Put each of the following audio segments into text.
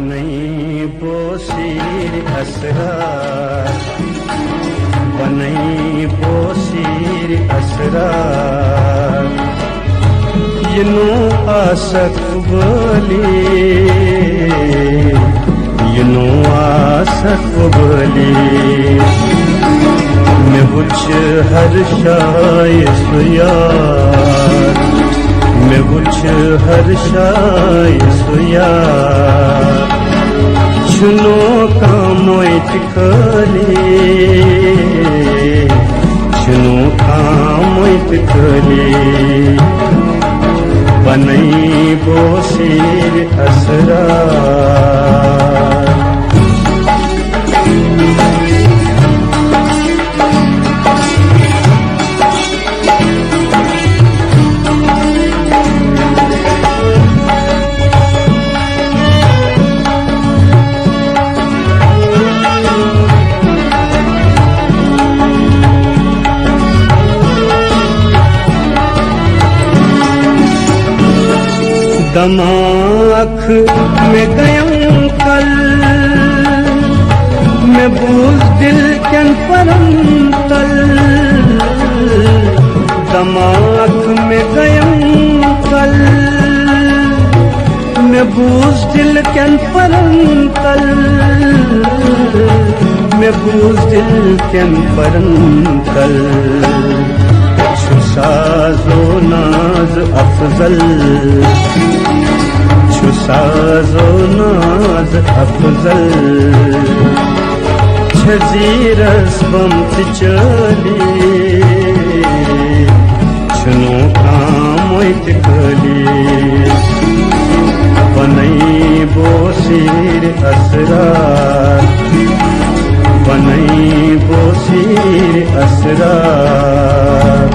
बनई बोसीर असरार, बनई बोसीर असरार, यनो आसक बोली, यनो आसक बोली, मैं बुझ हर शाय सुयार, मैं बुझ हर शाय सुयार, छुनो कामोइत खली, छुनो कामोइत खली, बनई बोसीर असरार। दमाख में गयं कल, मैं बूझ दिल कन परम तल, दमाख में गयं कल, मैं बूझ दिल कन परम तल, मैं बूझ दिल कन परम तल, साजो नाज अफजल, साजो नाज अफजल, छजीरस बमत चली, छुनो कामोइत खली, बनई बोसीर असरार, बनई बोसीर असरार,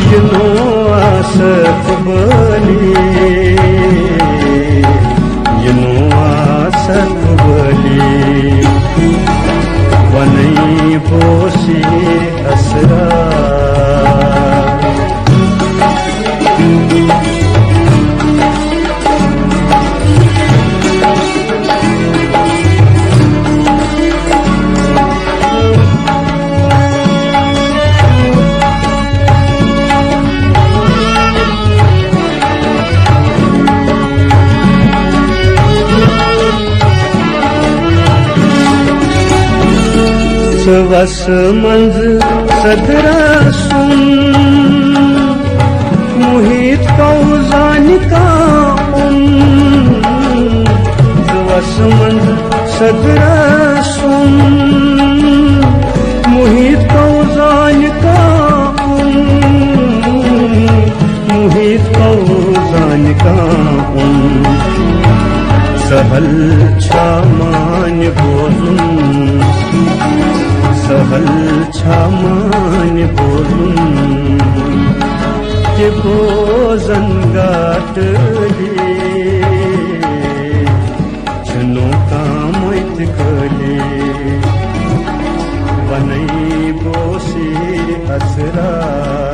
यनो आसक बोली, यनो आसक बोली, बनई बोसीर असरार। वस मंज सदरा सुन, मुहित कौजान का वस मंज सदरा सुन, मुहित कौजान का मुहित कौजान का सहल छामान बोलूं, सहल छामान बोलूं, के बोजन गाटली, छुनो कामोइत खली, बनई बोसीर असरार।